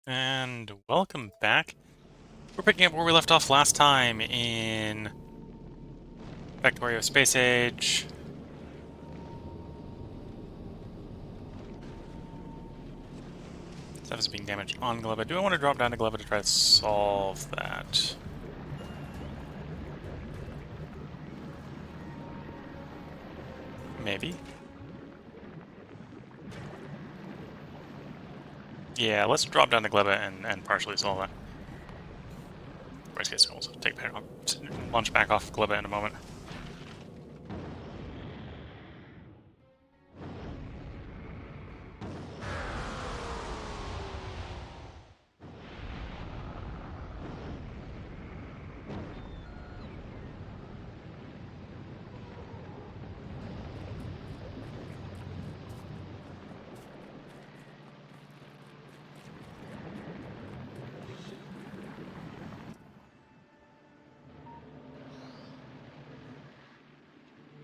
And welcome back. We're picking up where we left off last time in Factorio Space Age. Stuff is being damaged on Gleba. Do I want to drop down to Gleba to try to solve that? Maybe. Yeah, let's drop down to Gleba and partially solve that. Worst case, we'll take launch back off Gleba in a moment.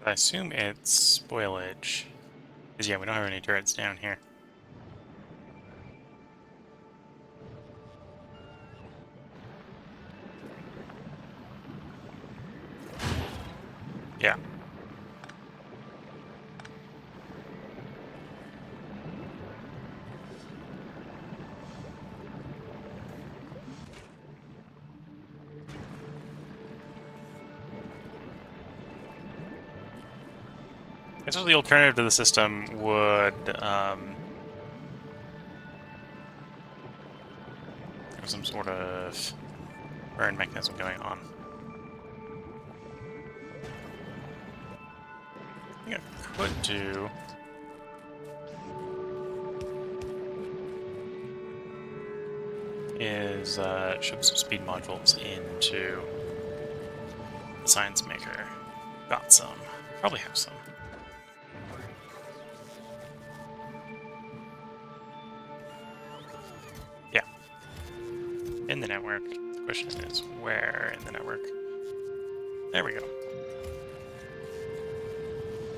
I assume it's spoilage. Because yeah, we don't have any turrets down here. Yeah. I guess the alternative to the system would have some sort of burn mechanism going on. I think I could do is shove some speed modules into the Science Maker. Got some. Probably have some. Yeah. In the network. The question is, where in the network? There we go.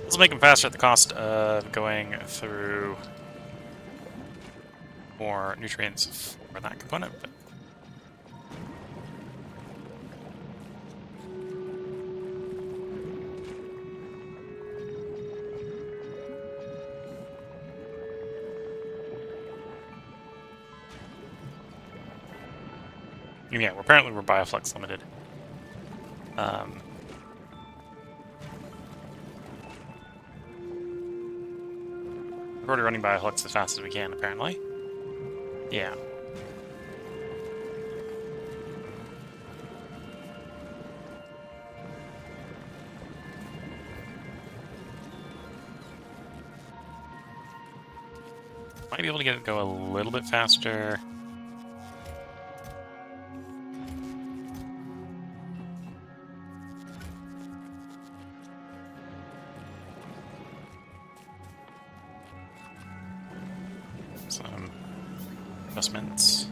This will make them faster at the cost of going through more nutrients for that component, but yeah, apparently we're bioflux limited. We're already running bioflux as fast as we can, apparently. Yeah. Might be able to get it to go a little bit faster. Some adjustments.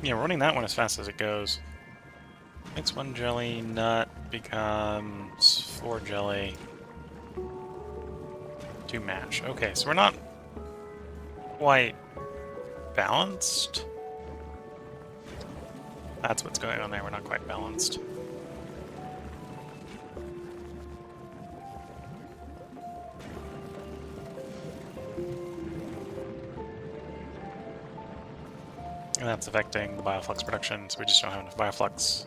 Yeah, we're running that one as fast as it goes. Makes 1 jelly nut becomes 4 jelly. 2 mash. Okay, so we're not quite balanced. That's what's going on there. We're not quite balanced. And that's affecting the bioflux production, so we just don't have enough bioflux.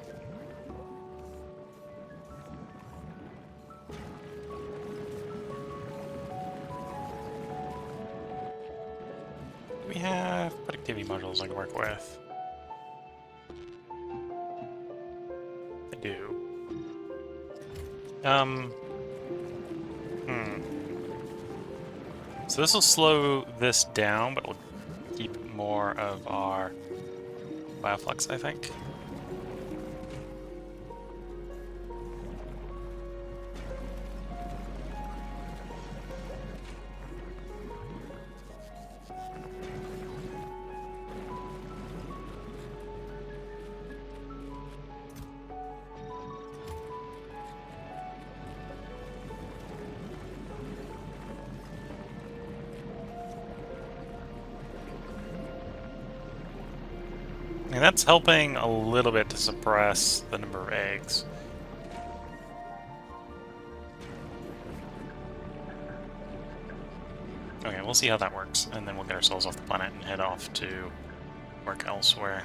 We have productivity modules I can work with. I do. Um, hmm. So this will slow this down, but we'll keep more of our bioflux, I think. And that's helping a little bit to suppress the number of eggs. Okay, we'll see how that works, and then we'll get ourselves off the planet and head off to work elsewhere.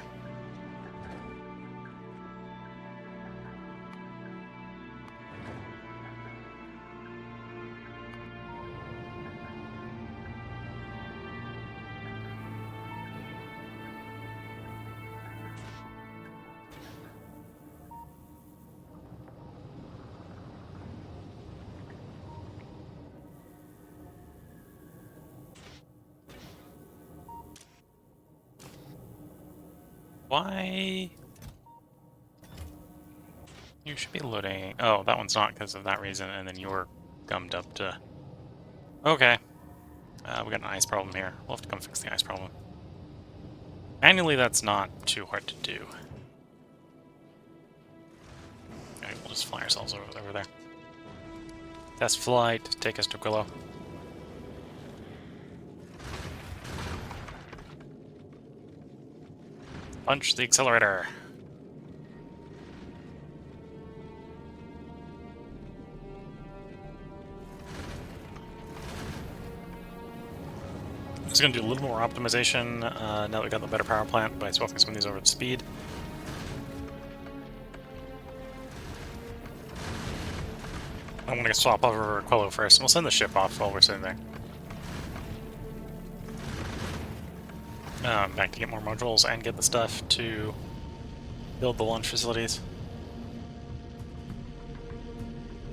Why? You should be loading... Oh, that one's not because of that reason, and then you're gummed up to... Okay. We got an ice problem here. We'll have to come fix the ice problem. Manually, that's not too hard to do. Alright, we'll just fly ourselves over there. Test flight, take us to Aquilo. Punch the accelerator. I'm just going to do a little more optimization now that we've got the better power plant by swapping some of these over to speed. I'm going to swap over Aquilo first, and we'll send the ship off while we're sitting there. Back to get more modules and get the stuff to build the launch facilities.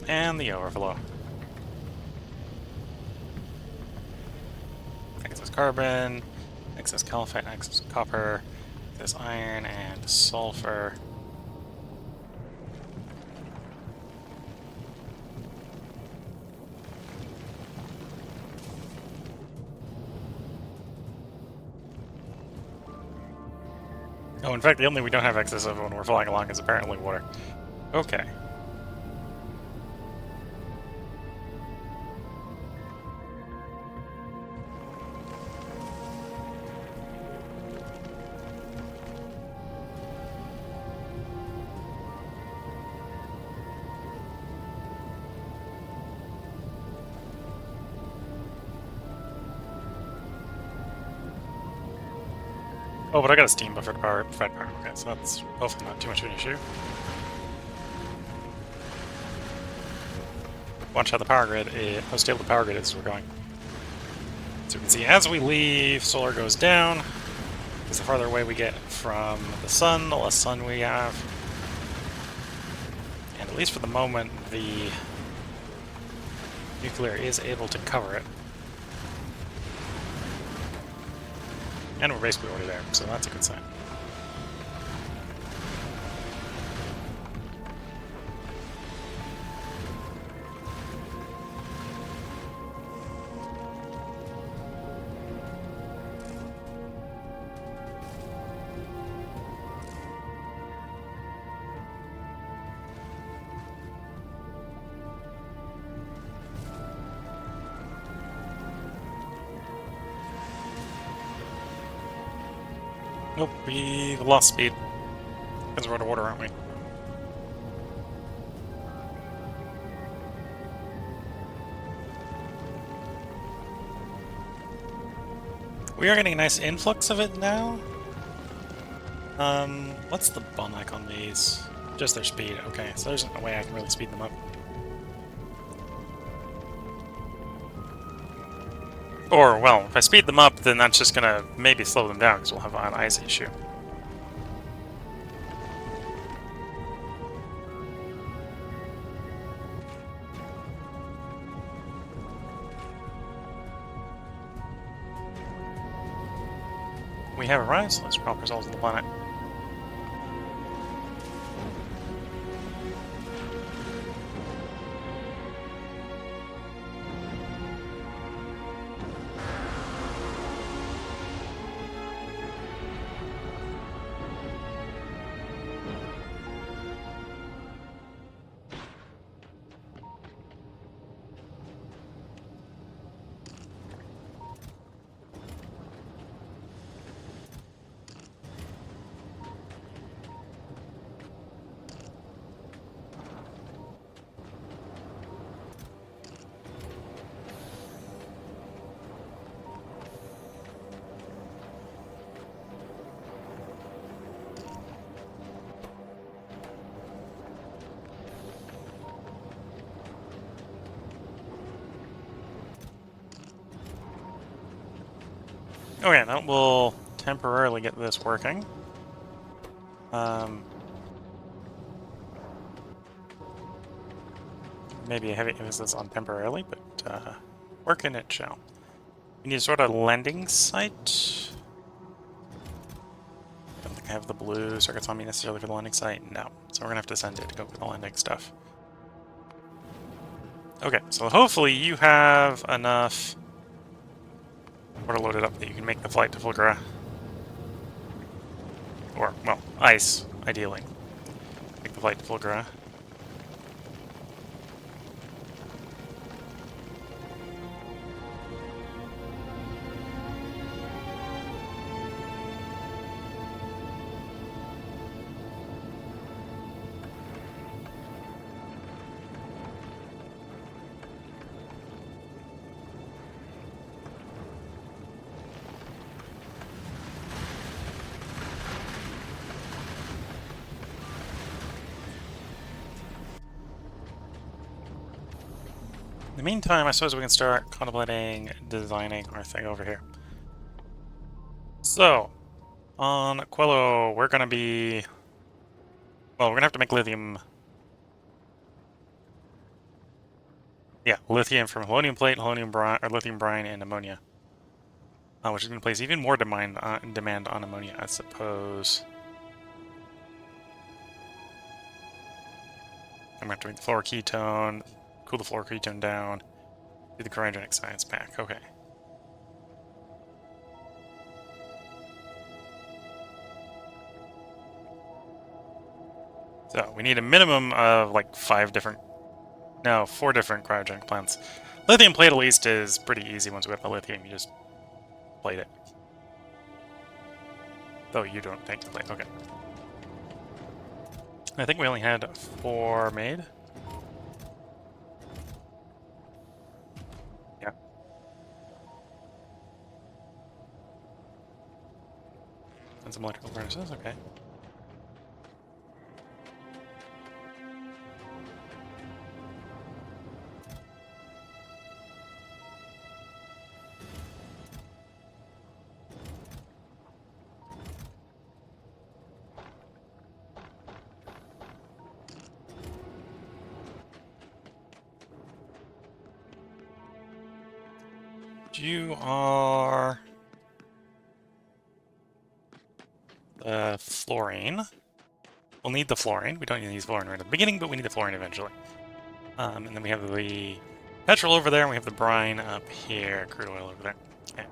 And the overflow. Excess carbon, excess caliphate, excess copper, excess iron, and sulfur. Oh, in fact, the only we don't have excess of when we're flying along is apparently water. Okay. Oh, but I got a steam buffer power, fed power. Okay, so that's hopefully not too much of an issue. Watch how the power grid is, how stable the power grid is as we're going. So we can see as we leave, solar goes down. Because the farther away we get from the sun, the less sun we have. And at least for the moment, the nuclear is able to cover it. And we're basically already there, so that's a good sign. Nope, we lost speed. Because we're underwater, aren't we? We are getting a nice influx of it now. What's the bottleneck on these? Just their speed. Okay, so there's no way I can really speed them up. Or, well, if I speed them up, then that's just gonna maybe slow them down, because we'll have an ice issue. we have arrived, so let's drop ourselves on the planet. Okay, that will temporarily get this working. Maybe a heavy emphasis on temporarily, but working it shall. We need a sort of landing site. I don't think I have the blue circuits on me necessarily for the landing site. No, so we're gonna have to send it to go for the landing stuff. Okay, so hopefully you have enough water loaded up that you can make the flight to Fulgura. Or, well, ice, ideally. Make the flight to Fulgura. In the meantime, I suppose we can start contemplating designing our thing over here. So, on Aquilo, we're gonna be... Well, we're gonna have to make lithium... Yeah, lithium from halonium plate, halonium brine, or lithium brine, and ammonia. Which is gonna place even more demand on ammonia, I suppose. I'm gonna have to make the fluoroketone, cool the fluoroketone down, do the cryogenic science pack. Okay. So we need a minimum of like 4 different cryogenic plants. Lithium plate at least is pretty easy once we have the lithium. You just plate it. Though you don't take the plate. Okay. I think we only had 4 made. Yeah. And some electrical furnaces. Okay. You are the fluorine. We'll need the fluorine. We don't need to use fluorine right at the beginning, but we need the fluorine eventually. And then we have the petrol over there, and we have the brine up here, crude oil over there. Okay.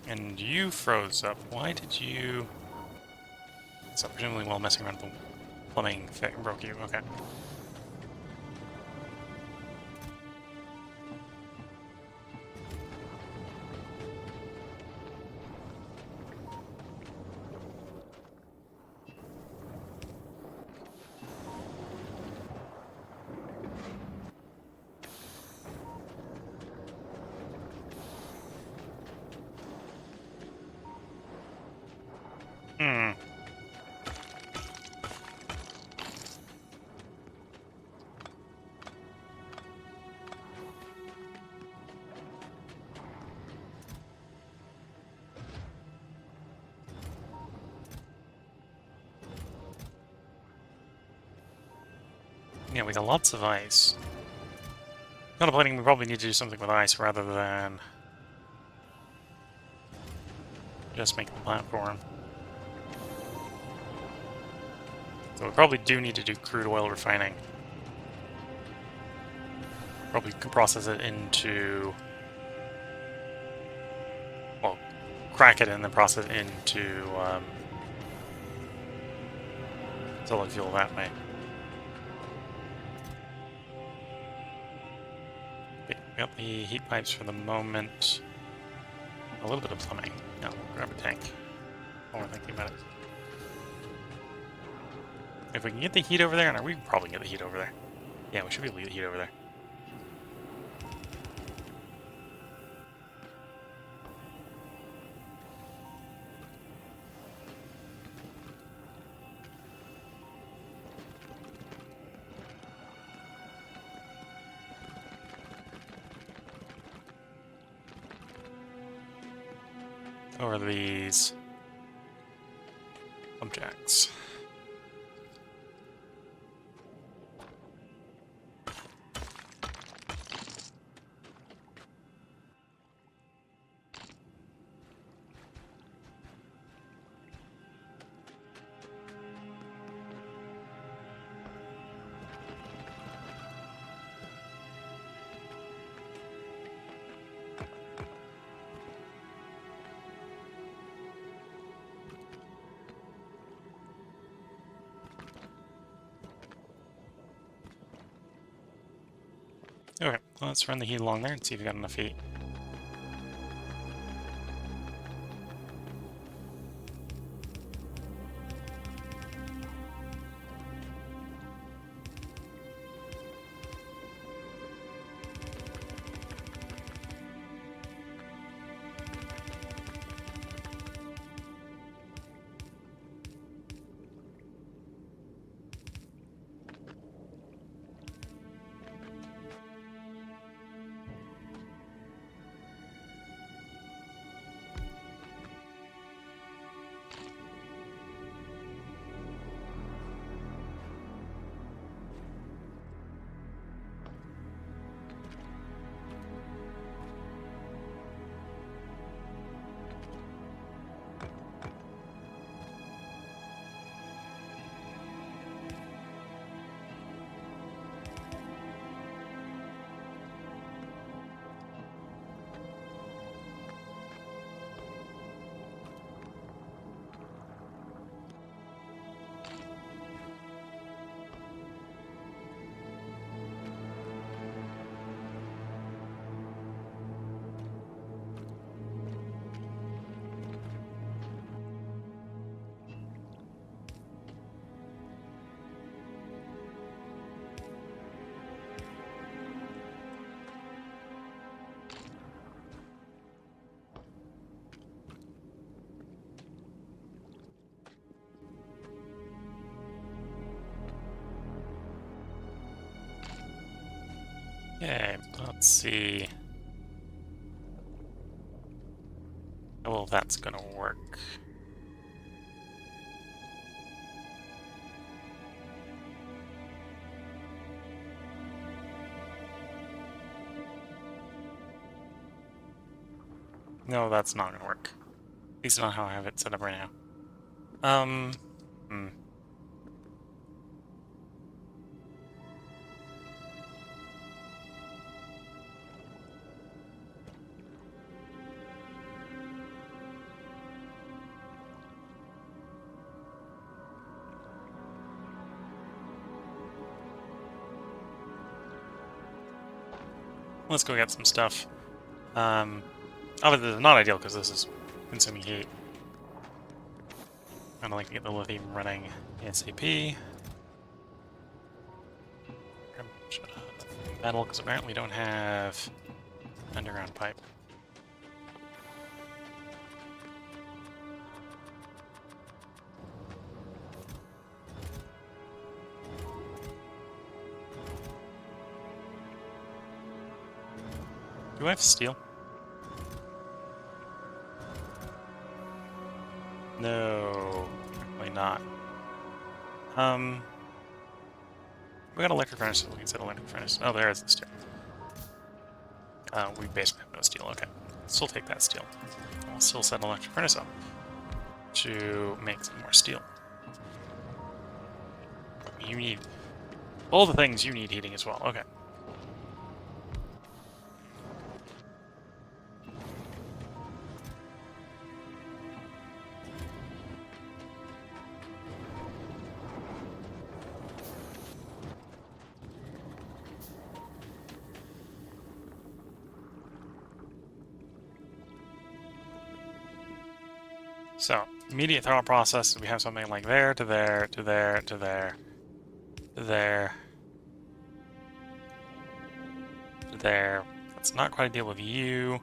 And you froze up. Why did you... So presumably while messing around with the plumbing broke you. Okay. Hmm. Yeah, we got lots of ice. Contemplating we probably need to do something with ice rather than... just make the platform. So we probably do need to do crude oil refining. Probably can process it into... well, crack it and then process it into solid fuel that way. Okay, we got the heat pipes for the moment. A little bit of plumbing. Yeah, we'll grab a tank while we're thinking about it. If we can get the heat over there, and we can probably get the heat over there. Yeah, we should be able to get the heat over there. Or these pump jacks. Okay, well, let's run the heat along there and see if we got enough heat. Okay, let's see how well that's gonna work. No, that's not gonna work. At least not how I have it set up right now. Let's go get some stuff. Obviously, this is not ideal because this is consuming heat. I'd like to get the lithium running ASAP. Metal, because apparently we don't have underground pipe. Do I have steel? No, definitely not. We got electric furnace. We can set electric furnace. Oh, there is the steel. We basically have no steel. Okay, still take that steel. We'll still set an electric furnace up. to make some more steel. You need all the things you need heating as well. Okay. So, immediate thought process, we have something like there to there to there to there to there to there. That's not quite a deal with you.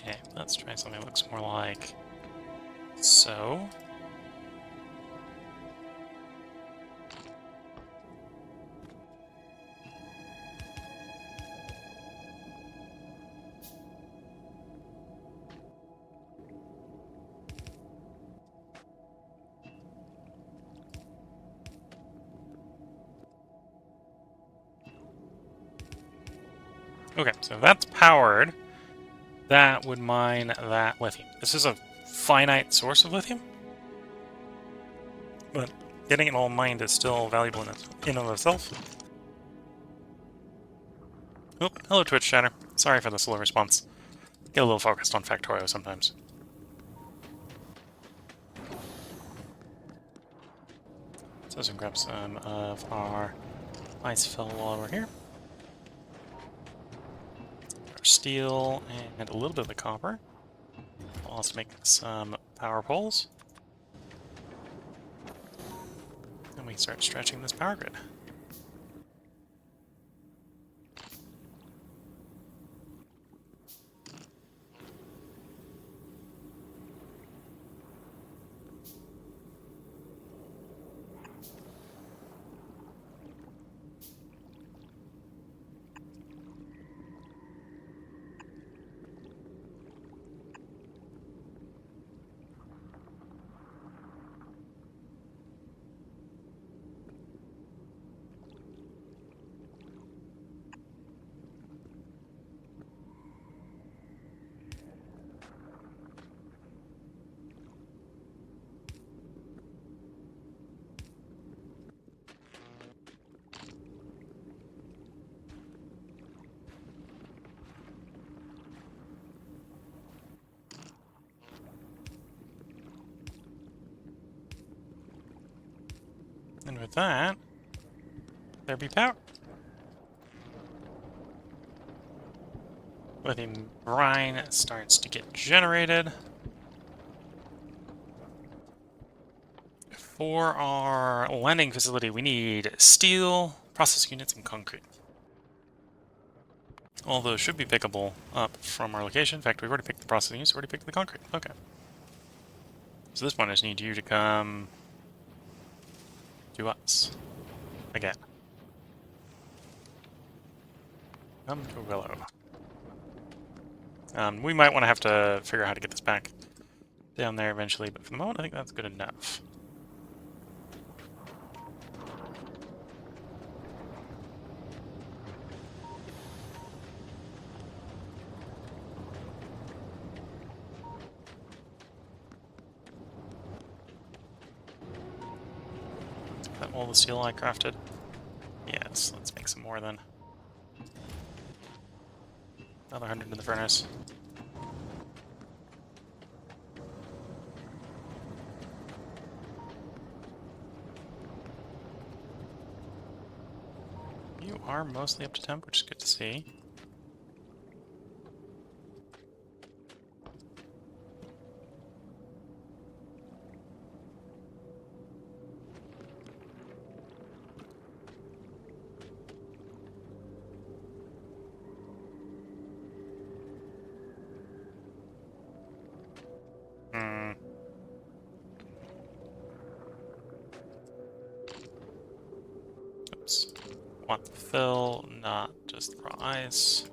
Okay, let's try something that looks more like so. Okay, so if that's powered, that would mine that lithium. This is a finite source of lithium, but getting it all mined is still valuable in and of itself. Oh, hello Twitch chatter. Sorry for the slow response. Get a little focused on Factorio sometimes. So let's grab some of our ice fill while we're here. Our steel and a little bit of the copper. We'll also make some power poles. And we start stretching this power grid. And with that, there be power. Lithium brine starts to get generated. For our landing facility, we need steel, process units, and concrete. All those should be pickable up from our location. In fact, we've already picked the processing units, we've already picked the concrete. Okay. So this one, I just need you to come to us. Again. Come to Willow. We might want to have to figure out how to get this back down there eventually, but for the moment, I think that's good enough. Is that all the steel I crafted? Yes, let's make some more then. Another 100 in the furnace. You are mostly up to temp, which is good to see. want the fill, not just raw ice.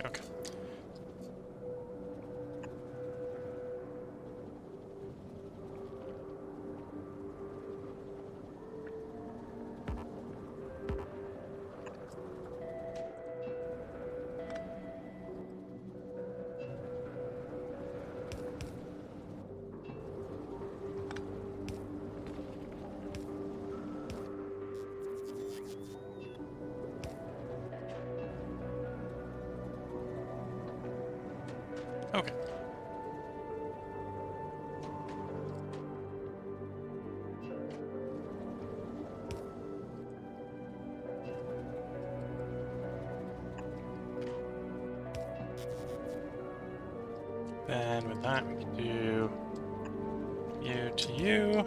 Okay. Okay. Then with that, we can do you to you.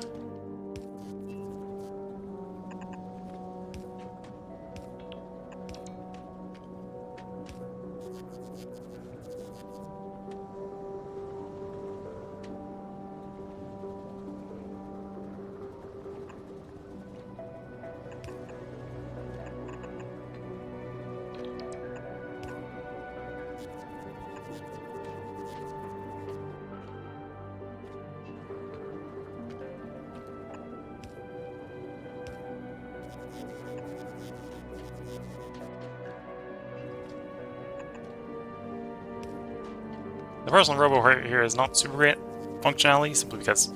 The personal robo here is not super great functionality, simply because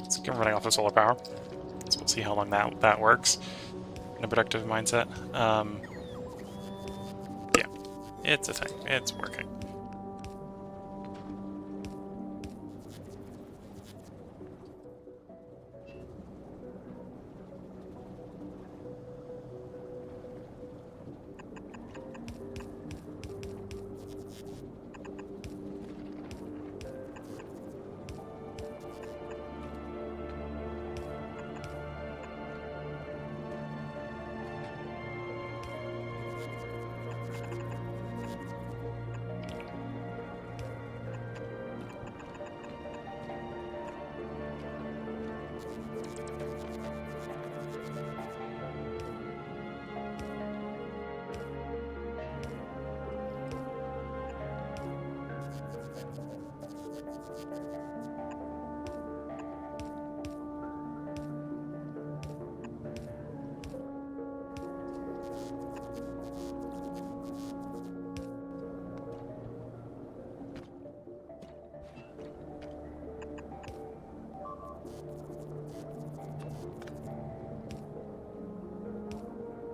it's running off of solar power. So we'll see how long that works in a productive mindset. Yeah, it's a thing. It's working.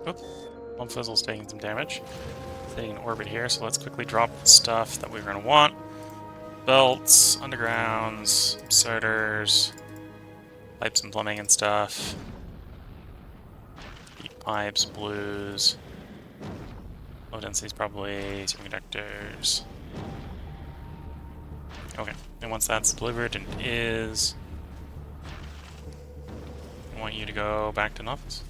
Oop. One fizzle's taking some damage. Staying in orbit here, so let's quickly drop the stuff that we're going to want. Belts, undergrounds, inserters, pipes and plumbing and stuff. Deep pipes, blues. Low densities probably, semiconductors. Okay, and once that's delivered, and it is, I want you to go back to an office.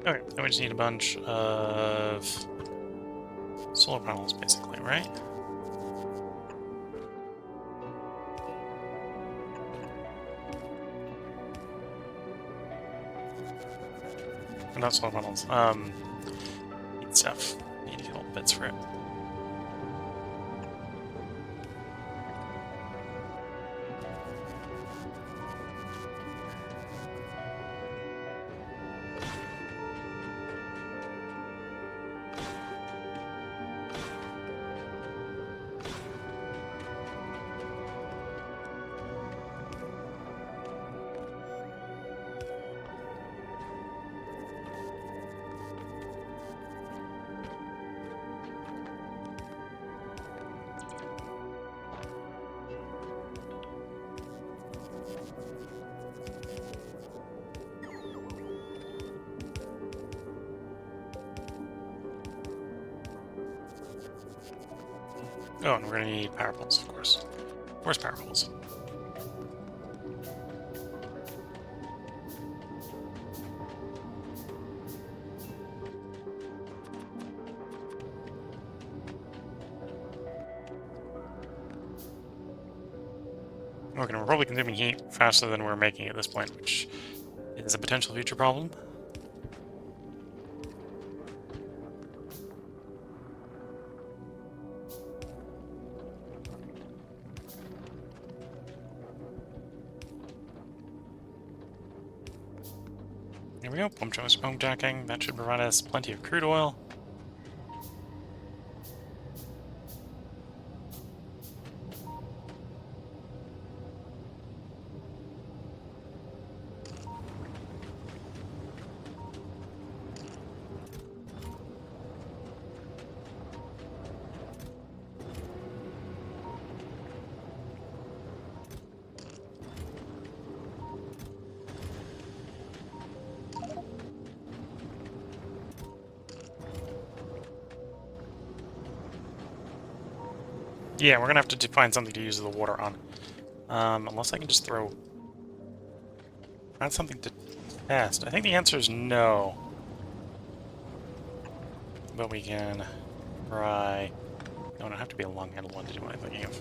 Okay, then we just need a bunch of solar panels, basically, right? Not solar panels. Need stuff. Need to get all the bits for it. Oh, and we're gonna need power poles, of course. Where's power poles? Okay, we're probably consuming heat faster than we're making at this point, which is a potential future problem. Here we go, pump jacking. That should provide us plenty of crude oil. Yeah, we're gonna have to find something to use the water on. Unless I can just throw... That's something to test. I think the answer is no. But we can try... No, it don't have to be a long-handled one to do what I'm thinking of.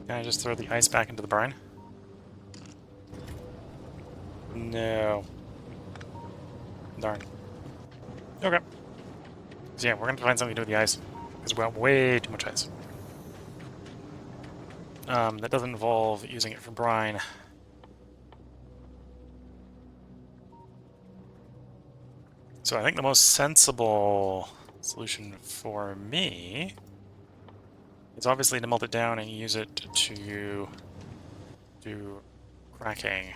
Can I just throw the ice back into the brine? No. Darn. Okay. So yeah, we're gonna find something to do with the ice, because we have way too much ice. That doesn't involve using it for brine. So I think the most sensible solution for me is obviously to melt it down and use it to do cracking.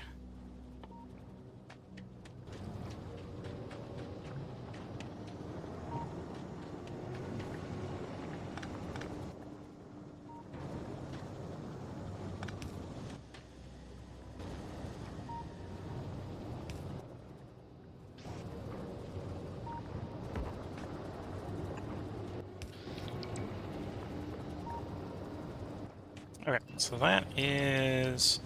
Okay, so that is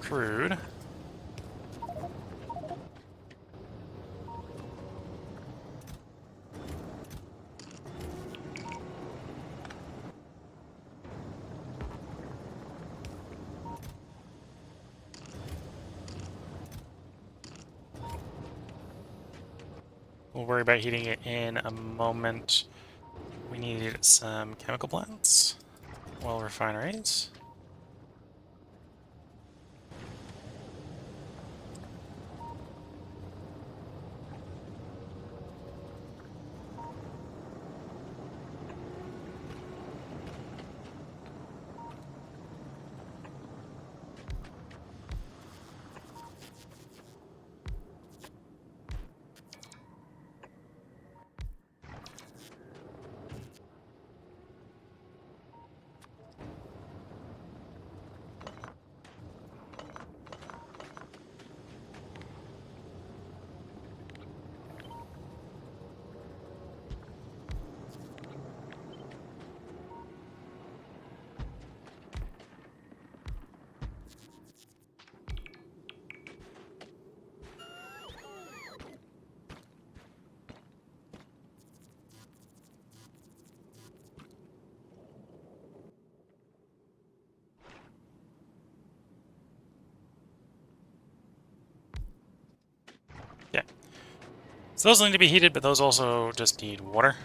crude. We'll worry about heating it in a moment. We need some chemical plants, oil refineries. So those need to be heated, but those also just need water.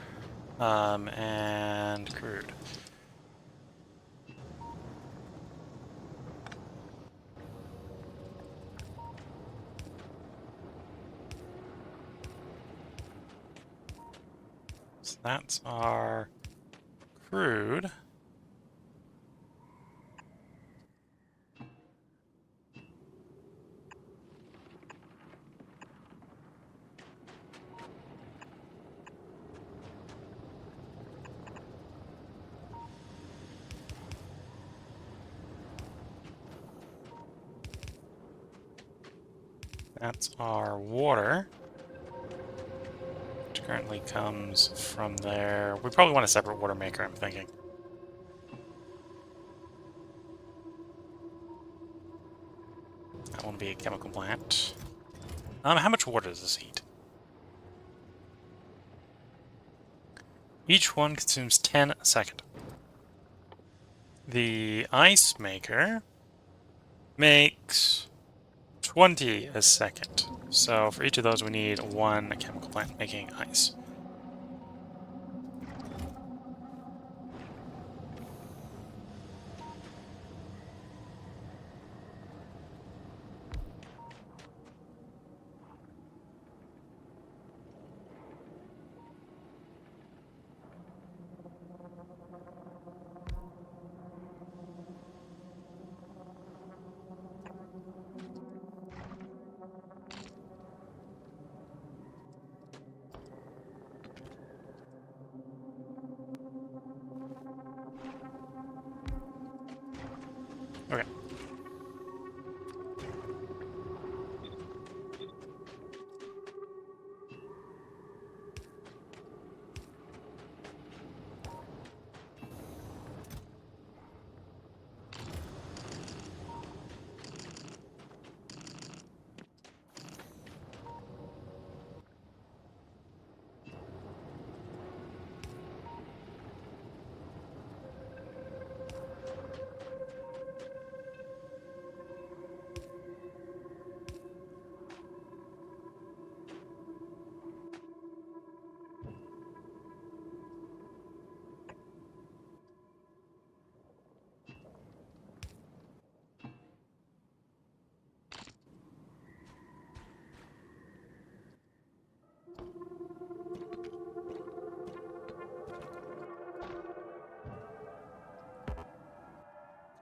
And crude. So that's our crude. That's our water, which currently comes from there. We probably want a separate water maker, I'm thinking. That won't be a chemical plant. How much water does this heat? Each one consumes 10 a second. The ice maker makes 20 a second. So for each of those, we need one chemical plant making ice. Okay.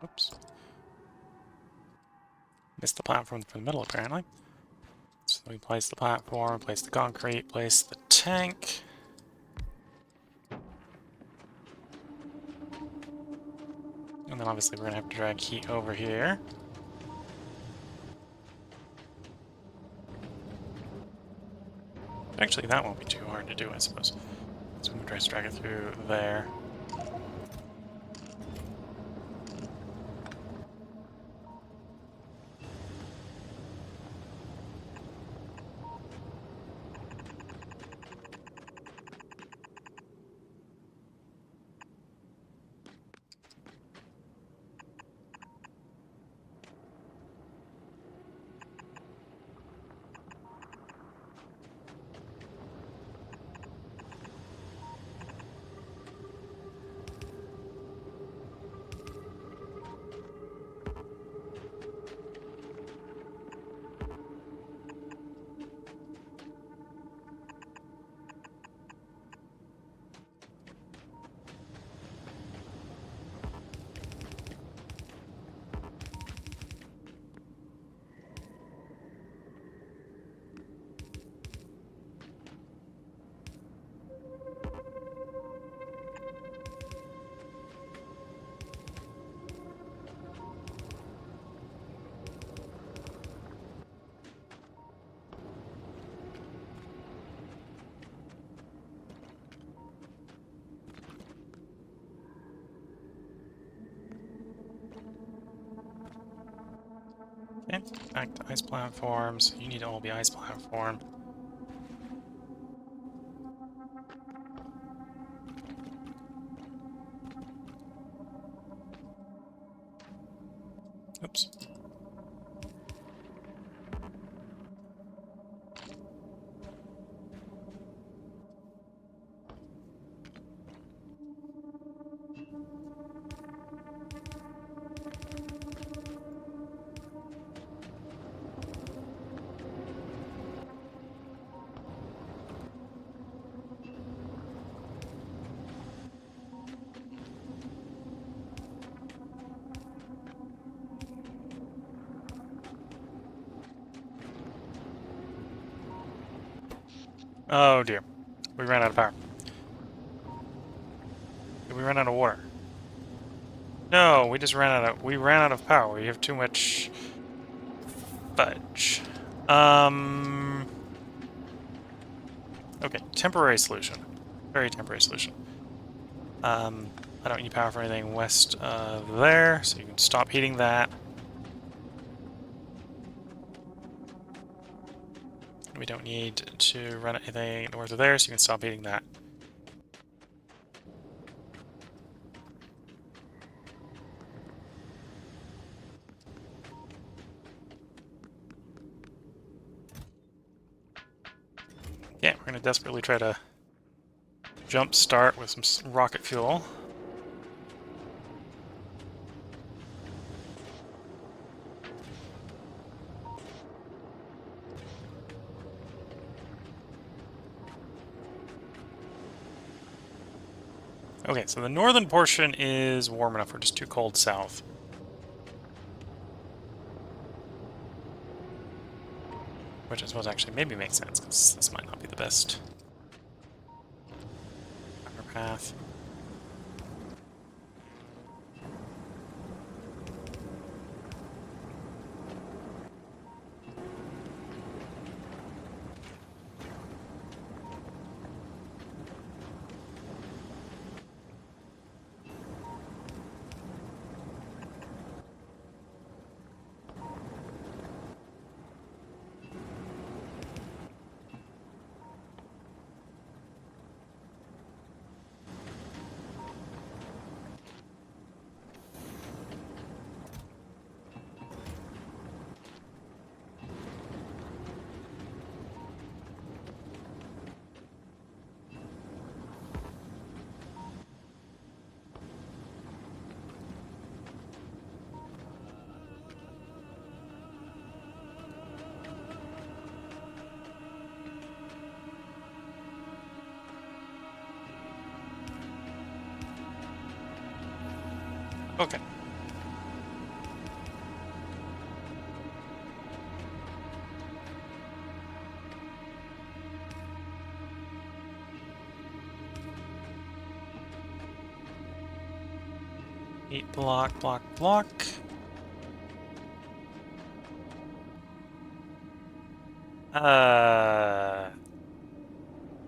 Oops. Missed the platform from the middle, apparently. So we place the platform, place the concrete, place the tank. And then obviously we're going to have to drag heat over here. Actually, that won't be too hard to do, I suppose. So I'm going to drag it through there. Okay, back to ice platforms. You need to all be ice platform. Oops. Oh dear. We ran out of power. Did we run out of water? No, we just ran out of power. We have too much fudge. Okay, temporary solution. Very temporary solution. I don't need power for anything west of there, so you can stop heating that. We don't need to run anything north of there, so you can stop heating that. Yeah, we're going to desperately try to jump start with some rocket fuel. Okay, so the northern portion is warm enough. We're just too cold south. Which I suppose actually maybe makes sense, because this might not be the best power path. Okay. Heat block, block, block. Uh.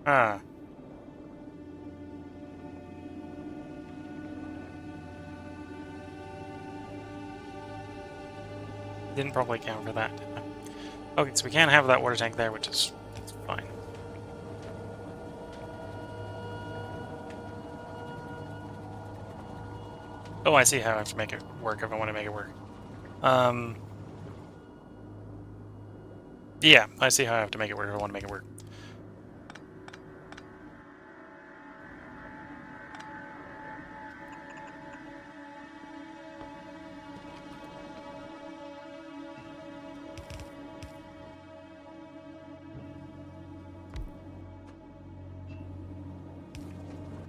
Uh. Didn't probably account for that. Okay, so we can't have that water tank there, which is fine. Oh, I see how I have to make it work if I want to make it work. Yeah, I see how I have to make it work if I want to make it work.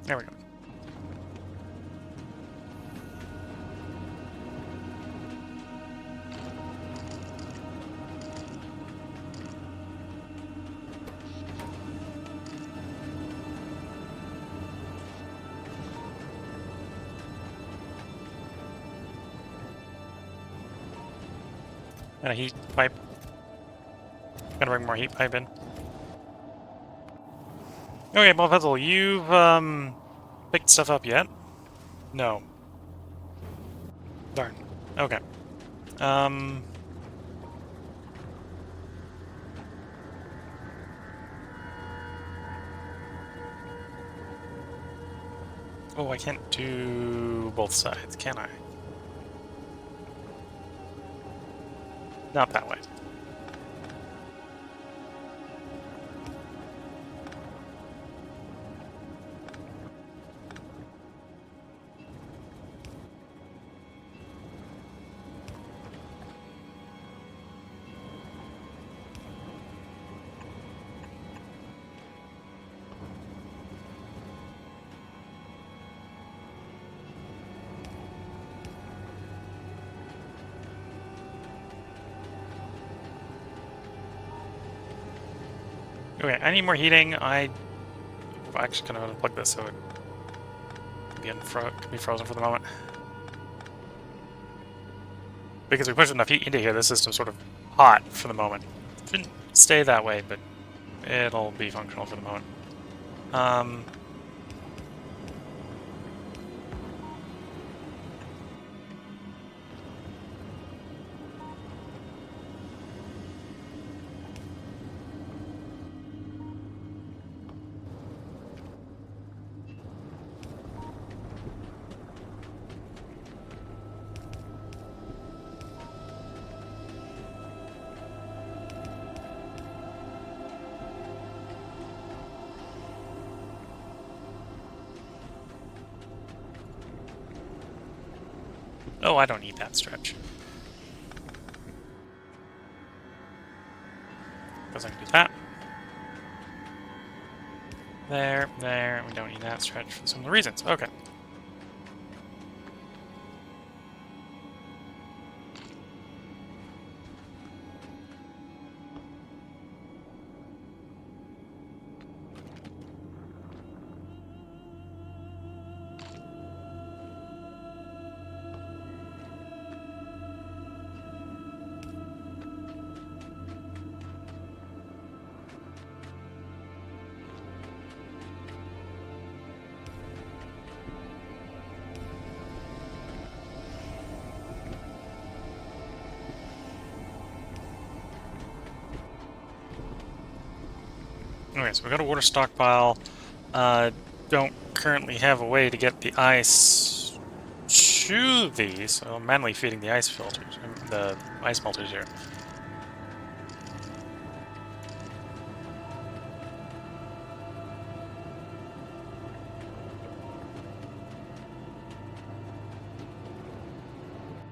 There we go. And a heat pipe. Gonna bring more heat pipe in. Okay, Ball Pencil, you've picked stuff up yet? No. Darn. Okay. Oh, I can't do both sides, can I? Not that way. Okay, I need more heating. I'm actually going to unplug this so it can be frozen for the moment. Because we pushed enough heat into here, the system's sort of hot for the moment. Shouldn't stay that way, but it'll be functional for the moment. Oh, I don't need that stretch. Because I can do that. There. We don't need that stretch for similar reasons. Okay. Okay, so we got a water stockpile. Don't currently have a way to get the ice to these, so I'm manually feeding the ice filters, the ice melters here.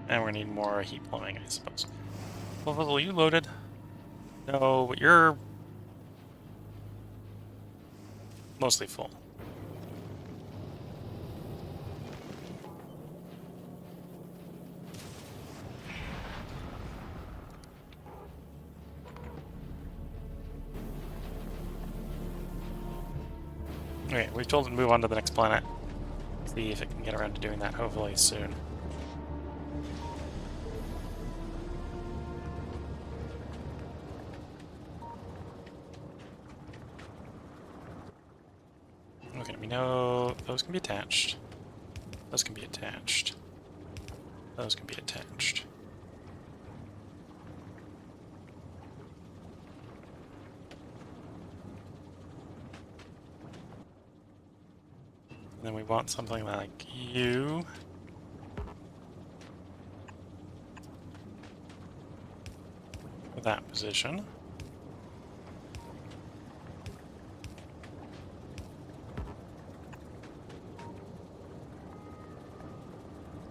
And we're gonna need more heat plumbing, I suppose. Well, are you loaded? No, but you're mostly full. Okay, we've told it to move on to the next planet. See if it can get around to doing that, hopefully soon. Okay, we know those can be attached. Those can be attached. Those can be attached. And then we want something like you. For that position.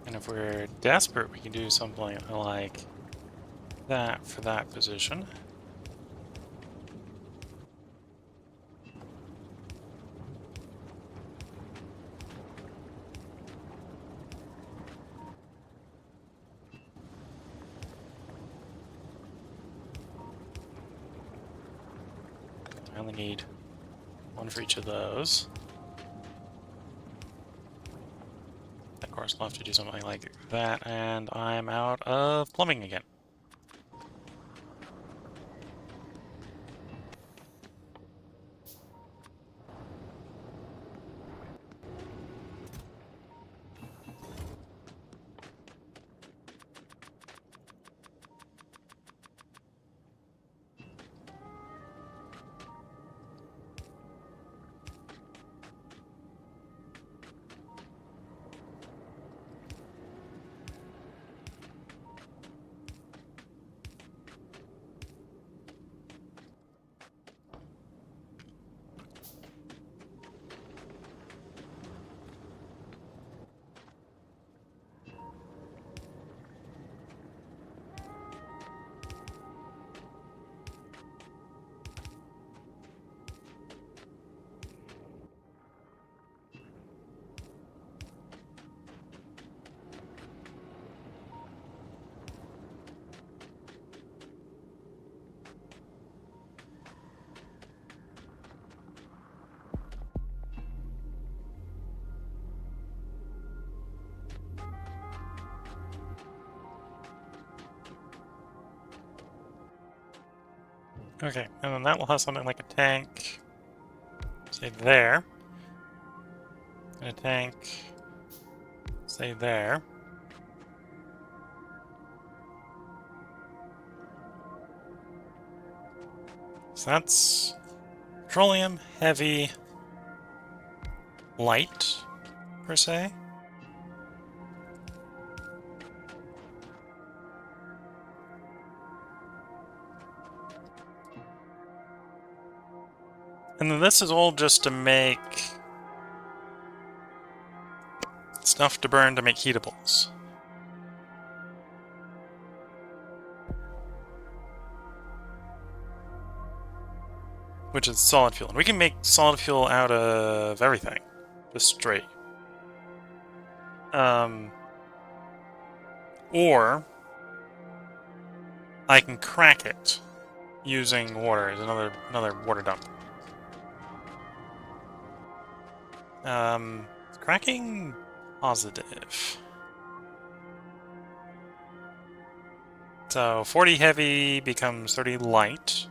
And if we're desperate, we can do something like that for that position. I only need one for each of those. Of course, I'll have to do something like that, and I'm out of plumbing again. Okay, and then that will have something like a tank, say there, and a tank, say there. So that's petroleum, heavy, light, per se. And then this is all just to make stuff to burn to make heatables. Which is solid fuel. And we can make solid fuel out of everything. Just straight. Or I can crack it using water. Is another water dump. Cracking positive. So 40 heavy becomes 30 light.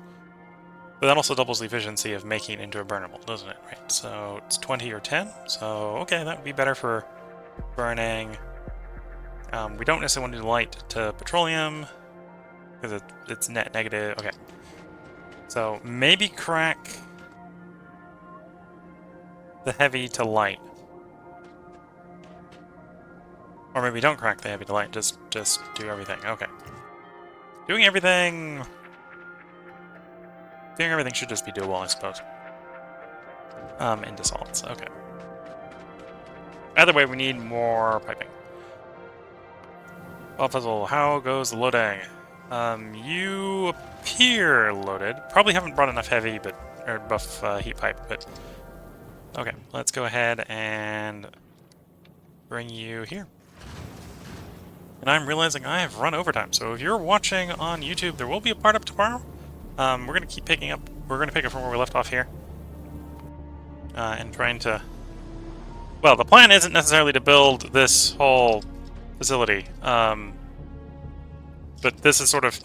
But that also doubles the efficiency of making it into a burnable, doesn't it? Right, so it's 20 or 10. So, okay, that would be better for burning. We don't necessarily want to do light to petroleum, because it's net negative. Okay. So, maybe crack the heavy to light. Or maybe don't crack the heavy to light, just do everything. Okay. Doing everything should just be doable, I suppose. Into salts, okay. Either way, we need more piping. Well, Puzzle, how goes the loading? You appear loaded. Probably haven't brought enough heavy, or buff heat pipe, but okay. Let's go ahead and bring you here. And I'm realizing I have run overtime, so if you're watching on YouTube, there will be a part up tomorrow. We're gonna keep picking up. We're gonna pick up from where we left off here, and trying to. Well, the plan isn't necessarily to build this whole facility. But this is sort of,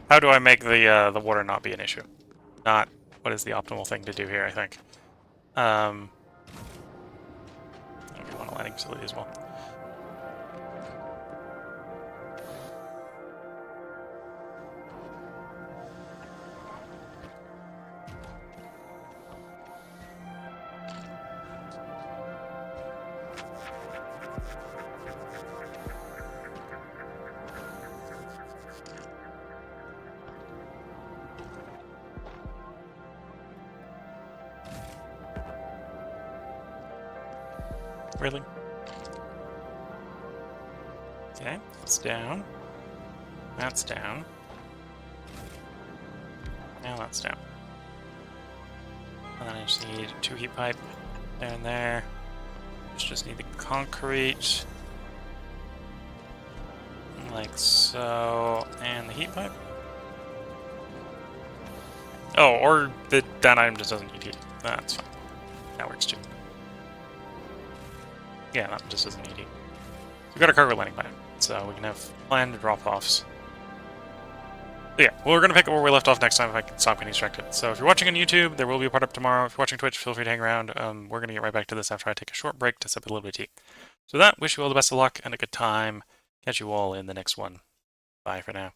how do I make the water not be an issue? Not what is the optimal thing to do here, I think. We want a landing facility as well. Really? Okay, it's down. That's down. Now that's down. And then I just need 2 heat pipe there and there. Just need the concrete. Like so. And the heat pipe. Oh, or that item just doesn't need heat. That's fine. That works too. Yeah, that just doesn't need heat. We've got a cargo landing plan, so we can have planned drop-offs. Yeah, well, we're going to pick up where we left off next time if I can stop getting distracted. So if you're watching on YouTube, there will be a part up tomorrow. If you're watching Twitch, feel free to hang around. We're going to get right back to this after I take a short break to sip a little bit of tea. So with that, wish you all the best of luck and a good time. Catch you all in the next one. Bye for now.